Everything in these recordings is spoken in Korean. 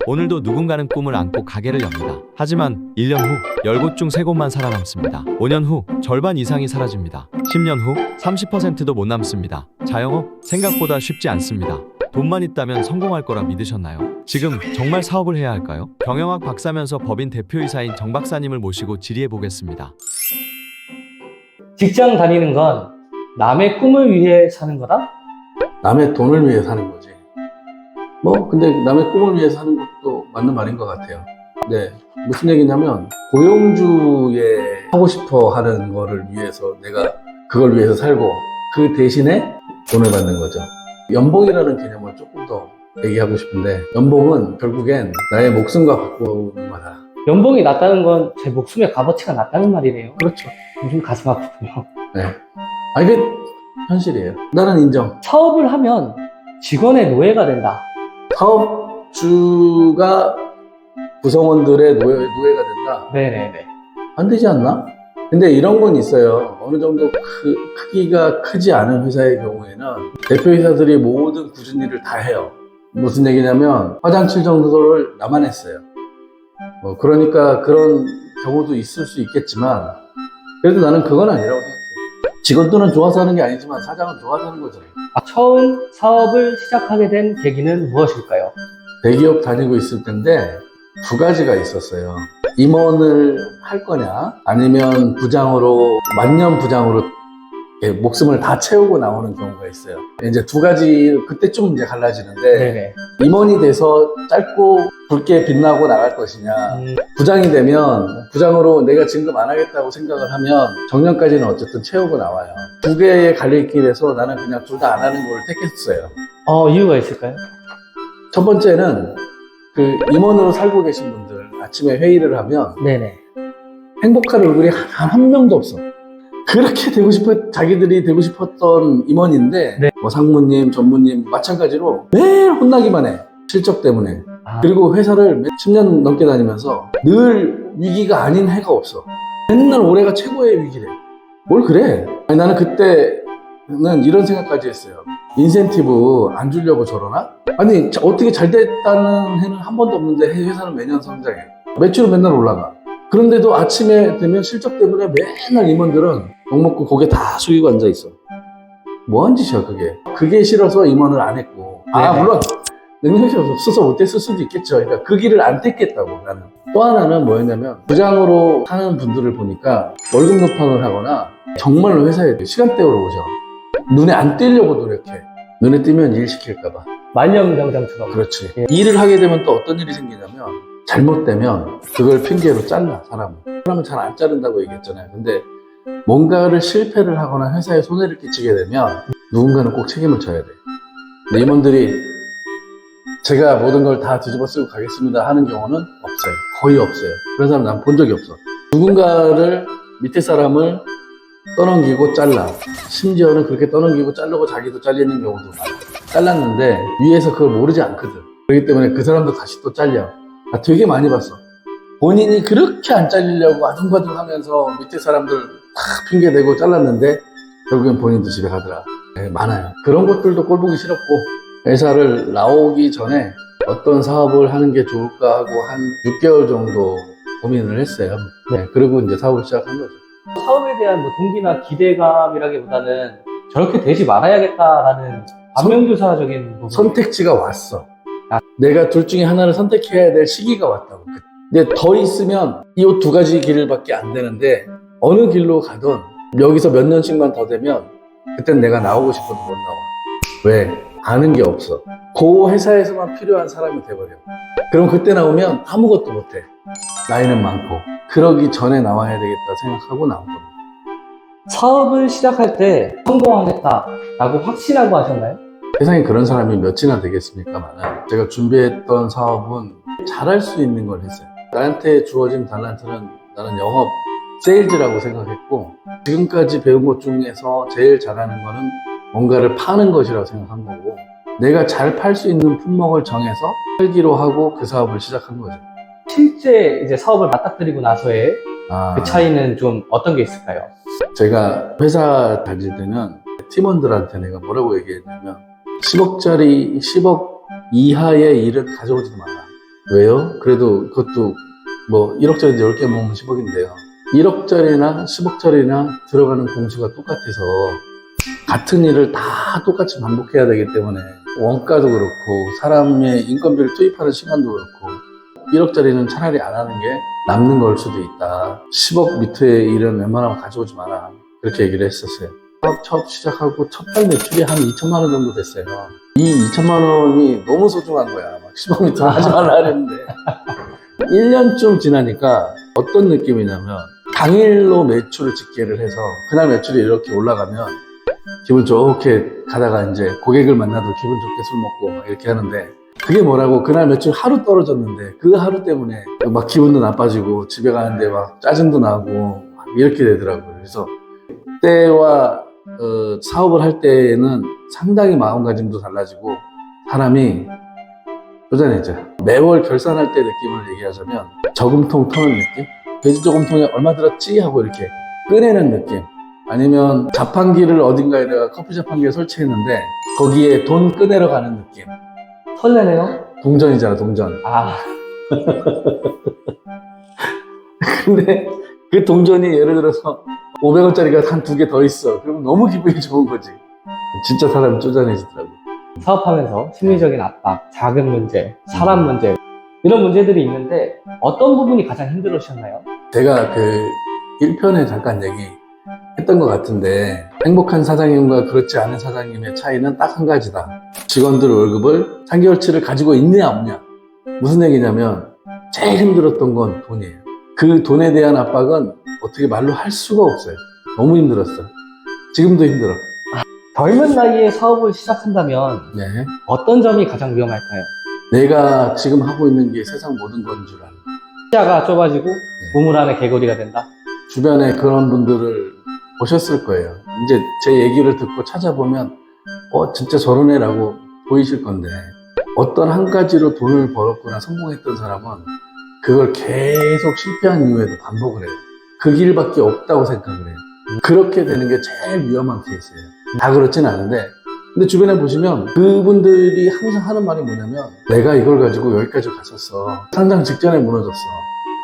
오늘도 누군가는 꿈을 안고 가게를 엽니다. 하지만 1년 후 10곳 중 3곳만 살아남습니다. 5년 후 절반 이상이 사라집니다. 10년 후 30%도 못 남습니다. 자영업 생각보다 쉽지 않습니다. 돈만 있다면 성공할 거라 믿으셨나요? 지금 정말 사업을 해야 할까요? 경영학 박사면서 법인 대표이사인 정 박사님을 모시고 질의해 보겠습니다. 직장 다니는 건 남의 꿈을 위해 사는 거다? 남의 돈을 위해 사는 거지. 근데 남의 꿈을 위해 사는 것도 맞는 말인 것 같아요. 네. 무슨 얘기냐면, 고용주의 하고 싶어 하는 거를 위해서 내가 그걸 위해서 살고, 그 대신에 돈을 받는 거죠. 연봉이라는 개념을 조금 더 얘기하고 싶은데, 연봉은 결국엔 나의 목숨과 바꾸는 거다. 연봉이 낮다는 건 제 목숨의 값어치가 낮다는 말이래요. 그렇죠. 요즘 가슴 아프군요. 네. 이게 현실이에요. 나는 인정. 사업을 하면 직원의 노예가 된다. 사업주가 구성원들의 노예가 된다? 네네네. 안 되지 않나? 근데 이런 건 있어요. 어느 정도 크기가 크지 않은 회사의 경우에는 대표이사들이 모든 굳은 일을 다 해요. 무슨 얘기냐면 화장실 정도를 나만 했어요. 그러니까 그런 경우도 있을 수 있겠지만, 그래도 나는 그건 아니라고 생각해요. 직원들은 좋아서 하는 게 아니지만 사장은 좋아서 하는 거잖아요. 처음 사업을 시작하게 된 계기는 무엇일까요? 대기업 다니고 있을 텐데 두 가지가 있었어요. 임원을 할 거냐, 아니면 부장으로, 만년 부장으로 목숨을 다 채우고 나오는 경우가 있어요. 이제 두 가지, 그때쯤 이제 갈라지는데, 네네. 임원이 돼서 짧고 굵게 빛나고 나갈 것이냐, 부장이 되면 부장으로 내가 진급 안 하겠다고 생각을 하면 정년까지는 어쨌든 채우고 나와요. 두 개의 갈림길에서 나는 그냥 둘 다 안 하는 걸 택했어요. 이유가 있을까요? 첫 번째는 그 임원으로 살고 계신 분들 아침에 회의를 하면 네네. 행복한 얼굴이 한 명도 없어. 그렇게 자기들이 되고 싶었던 임원인데, 네. 상무님, 전무님 마찬가지로 매일 혼나기만 해. 실적 때문에. 그리고 회사를 10년 넘게 다니면서 늘 위기가 아닌 해가 없어. 맨날 올해가 최고의 위기래. 뭘 그래? 나는 그때는 이런 생각까지 했어요. 인센티브 안 주려고 저러나? 아니, 어떻게 잘 됐다는 해는 한 번도 없는데 회사는 매년 성장해. 매출은 맨날 올라가. 그런데도 아침에 되면 실적 때문에 맨날 임원들은 욕먹고 고개 다 숙이고 앉아있어. 뭐한 짓이야 그게. 그게 싫어서 임원을 안 했고, 물론 능력이 없어서 못했을 수도 있겠죠. 그러니까 그 길을 안 택했다고. 나는. 또 하나는 뭐였냐면, 부장으로 하는 분들을 보니까 월급 높방을 하거나 정말로 회사에 시간대로 오죠. 눈에 안 띄려고 노력해. 눈에 띄면 일 시킬까봐. 만년병장처럼. 그렇지. 일을 하게 되면 또 어떤 일이 생기냐면, 잘못되면 그걸 핑계로 잘라, 사람은 잘 안 자른다고 얘기했잖아요. 근데 뭔가를 실패를 하거나 회사에 손해를 끼치게 되면 누군가는 꼭 책임을 져야 돼. 근데 임원들이 제가 모든 걸 다 뒤집어 쓰고 가겠습니다 하는 경우는 없어요. 거의 없어요. 그런 사람 난 본 적이 없어. 누군가를, 밑에 사람을 떠넘기고 잘라. 심지어는 그렇게 떠넘기고 자르고 자기도 잘리는 경우도 많아. 잘랐는데 위에서 그걸 모르지 않거든. 그렇기 때문에 그 사람도 다시 또 잘려. 되게 많이 봤어. 본인이 그렇게 안 잘리려고 아둥바둥 하면서 밑에 사람들 다 핑계대고 잘랐는데 결국엔 본인도 집에 가더라. 많아요. 그런 것들도 꼴보기 싫었고, 회사를 나오기 전에 어떤 사업을 하는 게 좋을까 하고 한 6개월 정도 고민을 했어요. 그리고 이제 사업을 시작한 거죠. 사업에 대한 동기나 기대감이라기보다는 저렇게 되지 말아야겠다라는 반면교사적인 부분. 선택지가 왔어. 내가 둘 중에 하나를 선택해야 될 시기가 왔다고. 근데 더 있으면 이 두 가지 길밖에 안 되는데, 어느 길로 가든 여기서 몇 년씩만 더 되면 그땐 내가 나오고 싶어도 못 나와. 왜? 아는 게 없어. 그 회사에서만 필요한 사람이 돼버려. 그럼 그때 나오면 아무것도 못해. 나이는 많고. 그러기 전에 나와야 되겠다 생각하고 나온 겁니다. 사업을 시작할 때 성공하겠다라고 확신하고 하셨나요? 세상에 그런 사람이 몇이나 되겠습니까만, 제가 준비했던 사업은 잘할 수 있는 걸 했어요. 나한테 주어진 달란트는 나는 영업, 세일즈라고 생각했고, 지금까지 배운 것 중에서 제일 잘하는 거는 뭔가를 파는 것이라고 생각한 거고, 내가 잘 팔 수 있는 품목을 정해서 팔기로 하고 그 사업을 시작한 거죠. 실제 이제 사업을 맞닥뜨리고 나서의 그 차이는 좀 어떤 게 있을까요? 제가 회사 다닐 때는 팀원들한테 내가 뭐라고 얘기했냐면, 10억짜리, 10억 이하의 일은 가져오지도 마라. 왜요? 그래도 그것도 뭐 1억짜리 10개 모으면 10억인데요. 1억짜리나 10억짜리나 들어가는 공수가 똑같아서 같은 일을 다 똑같이 반복해야 되기 때문에 원가도 그렇고 사람의 인건비를 투입하는 시간도 그렇고 1억짜리는 차라리 안 하는 게 남는 걸 수도 있다. 10억 밑의 일은 웬만하면 가져오지 마라. 그렇게 얘기를 했었어요. 처음 시작하고 첫 달 매출이 한 2천만 원 정도 됐어요. 이 2천만 원이 너무 소중한 거야. 막 10억 밑으로 하지 말라 그랬는데 1년쯤 지나니까 어떤 느낌이냐면 당일로 매출을 집계를 해서 그날 매출이 이렇게 올라가면 기분 좋게 가다가 이제 고객을 만나도 기분 좋게 술 먹고 막 이렇게 하는데 그게 뭐라고 그날 매출 하루 떨어졌는데 그 하루 때문에 막 기분도 나빠지고 집에 가는데 막 짜증도 나고 막 이렇게 되더라고요. 그래서 그때와 사업을 할 때는 상당히 마음가짐도 달라지고 사람이 쪼잔해져. 매월 결산할 때 느낌을 얘기하자면 저금통 터는 느낌? 돼지 저금통에 얼마 들었지? 하고 이렇게 꺼내는 느낌. 아니면 자판기를 어딘가에다가 커피 자판기에 설치했는데 거기에 돈 꺼내러 가는 느낌. 설레네요. 동전이잖아, 동전. 아, 근데 그 동전이 예를 들어서 500원짜리가 한 2개 더 있어. 그럼 너무 기분이 좋은 거지. 진짜 사람이 쪼잔해지더라고. 사업하면서 심리적인 압박, 자금 문제, 사람 문제 이런 문제들이 있는데 어떤 부분이 가장 힘들으셨나요? 제가 그 1편에 잠깐 얘기했던 것 같은데 행복한 사장님과 그렇지 않은 사장님의 차이는 딱 한 가지다. 직원들 월급을 3개월치를 가지고 있냐 없냐. 무슨 얘기냐면 제일 힘들었던 건 돈이에요. 그 돈에 대한 압박은 어떻게 말로 할 수가 없어요. 너무 힘들었어. 지금도 힘들어. 젊은 나이에 사업을 시작한다면 네. 어떤 점이 가장 위험할까요? 내가 지금 하고 있는 게 세상 모든 건 줄 아는. 시야가 좁아지고 우물 안에 개구리가 된다. 주변에 그런 분들을 보셨을 거예요. 이제 제 얘기를 듣고 찾아보면 진짜 저런 애라고 보이실 건데 어떤 한 가지로 돈을 벌었거나 성공했던 사람은 그걸 계속 실패한 이후에도 반복을 해요. 그 길밖에 없다고 생각을 해요. 그렇게 되는 게 제일 위험한 케이스예요. 다 그렇진 않은데 근데 주변에 보시면 그분들이 항상 하는 말이 뭐냐면 내가 이걸 가지고 여기까지 갔었어. 상장 직전에 무너졌어.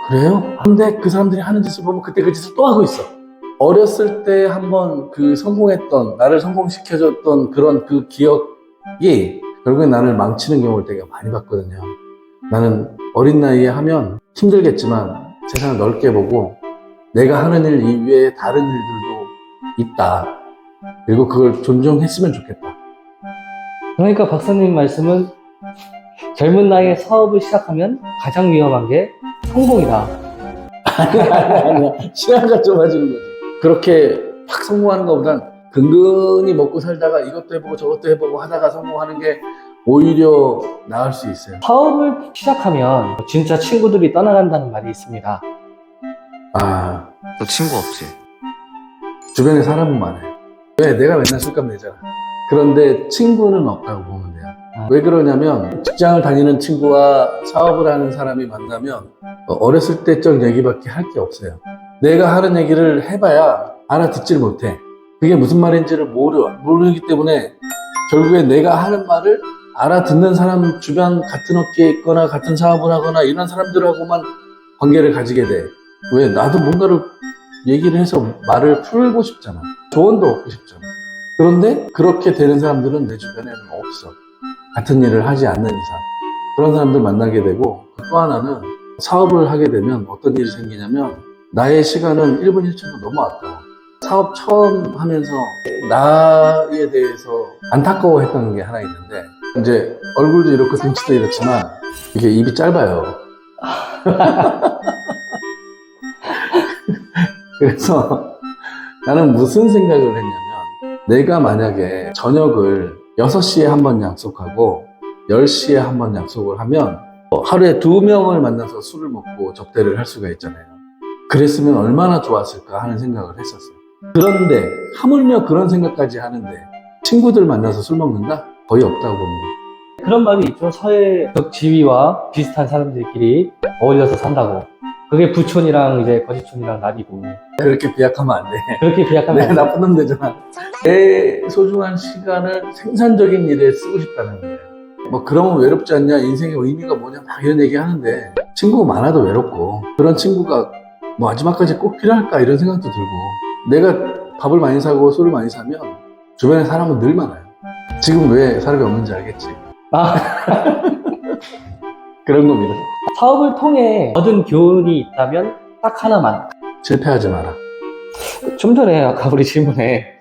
그래요? 근데 그 사람들이 하는 짓을 보면 그때 그 짓을 또 하고 있어. 어렸을 때 한번 그 성공했던 나를 성공시켜줬던 그런 그 기억이 결국에 나를 망치는 경우를 되게 많이 봤거든요. 나는 어린 나이에 하면 힘들겠지만 세상을 넓게 보고 내가 하는 일 이외에 다른 일들도 있다. 그리고 그걸 존중했으면 좋겠다. 그러니까 박사님 말씀은 젊은 나이에 사업을 시작하면 가장 위험한 게 성공이다. 아니야. 시간가 좁아지는 거지. 그렇게 팍 성공하는 것보단 근근히 먹고 살다가 이것도 해보고 저것도 해보고 하다가 성공하는 게 오히려 나을 수 있어요. 사업을 시작하면 진짜 친구들이 떠나간다는 말이 있습니다. 아, 너 친구 없지? 주변에 사람은 많아요. 왜? 내가 맨날 술값 내잖아. 그런데 친구는 없다고 보면 돼요. 왜 그러냐면 직장을 다니는 친구와 사업을 하는 사람이 만나면 어렸을 때적 얘기밖에 할 게 없어요. 내가 하는 얘기를 해봐야 알아듣질 못해. 그게 무슨 말인지를 모르기 때문에 결국에 내가 하는 말을 알아듣는 사람 주변 같은 업계에 있거나 같은 사업을 하거나 이런 사람들하고만 관계를 가지게 돼. 왜? 나도 뭔가를 얘기를 해서 말을 풀고 싶잖아. 조언도 얻고 싶잖아. 그런데 그렇게 되는 사람들은 내 주변에는 없어. 같은 일을 하지 않는 이상. 그런 사람들 만나게 되고 또 하나는 사업을 하게 되면 어떤 일이 생기냐면 나의 시간은 1분 1초도 너무 아까워. 사업 처음 하면서 나에 대해서 안타까워했던 게 하나 있는데 이제 얼굴도 이렇고 등치도 이렇지만 이게 입이 짧아요. 그래서 나는 무슨 생각을 했냐면 내가 만약에 저녁을 6시에 한 번 약속하고 10시에 한 번 약속을 하면 하루에 2명을 만나서 술을 먹고 접대를 할 수가 있잖아요. 그랬으면 얼마나 좋았을까 하는 생각을 했었어요. 그런데 하물며 그런 생각까지 하는데 친구들 만나서 술 먹는다? 거의 없다고 봅니다. 그런 말이 있죠. 사회적 지위와 비슷한 사람들끼리 어울려서 산다고. 그게 부촌이랑 이제 거지촌이랑 나뉘고. 그렇게 비약하면 안 돼. 그렇게 비약하면 내가 나쁜 놈 되잖아. 내 소중한 시간을 생산적인 일에 쓰고 싶다는 거예요. 뭐 그러면 외롭지 않냐, 인생의 의미가 뭐냐 막 이런 얘기 하는데 친구가 많아도 외롭고 그런 친구가 뭐 마지막까지 꼭 필요할까 이런 생각도 들고 내가 밥을 많이 사고 술을 많이 사면 주변에 사람은 늘 많아요. 지금 왜 사람이 없는지 알겠지? 아, 그런 겁니다. 사업을 통해 얻은 교훈이 있다면 딱 하나만. 실패하지 마라. 좀 전에 아까 우리 질문에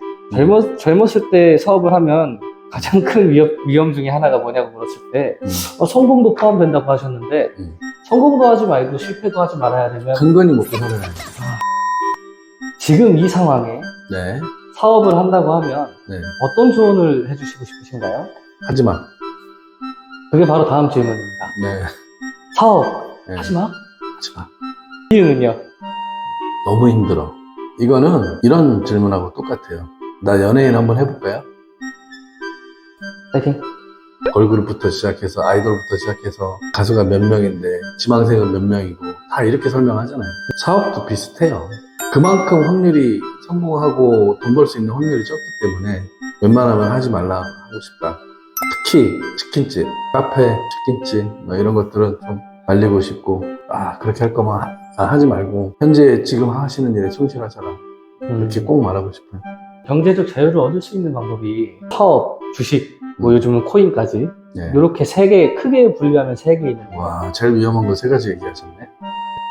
젊었을 때 사업을 하면 가장 큰 위험 중에 하나가 뭐냐고 물었을 때 성공도 포함된다고 하셨는데 성공도 하지 말고 실패도 하지 말아야 되면 근근히 먹고 살아야지. 지금 이 상황에 네, 사업을 한다고 하면 네. 어떤 조언을 해주시고 싶으신가요? 하지 마. 그게 바로 다음 질문입니다. 네, 사업 네. 하지 마? 하지 마. 이유는요? 너무 힘들어. 이거는 이런 질문하고 똑같아요. 나 연예인 한번 해볼까요? 파이팅. 걸그룹부터 시작해서 아이돌부터 시작해서 가수가 몇 명인데 지망생은 몇 명이고 다 이렇게 설명하잖아요. 사업도 비슷해요. 그만큼 확률이 성공하고 돈 벌 수 있는 확률이 적기 때문에 웬만하면 하지 말라 하고 싶다. 특히 치킨집, 카페, 치킨집 뭐 이런 것들은 좀 알리고 싶고 그렇게 할 거면 하지 말고 현재 지금 하시는 일에 충실하셔라 이렇게 꼭 말하고 싶어요. 경제적 자유를 얻을 수 있는 방법이 사업, 주식, 뭐 요즘은 코인까지 네. 이렇게 세 개, 크게 분류하면 세 개 있는데 와, 제일 위험한 거 세 가지 얘기하셨네.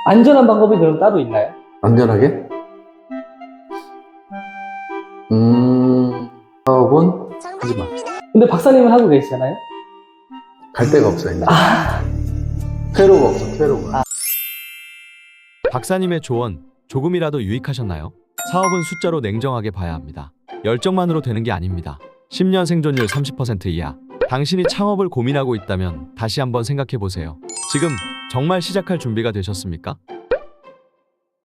안전한 방법이 그럼 따로 있나요? 안전하게? 사업은 하지 마. 근데 박사님은 하고 계시잖아요? 갈 데가 없어 이제. 퇴로가 없어, 퇴로가. 박사님의 조언 조금이라도 유익하셨나요? 사업은 숫자로 냉정하게 봐야 합니다. 열정만으로 되는 게 아닙니다. 10년 생존율 30% 이하. 당신이 창업을 고민하고 있다면 다시 한번 생각해 보세요. 지금 정말 시작할 준비가 되셨습니까?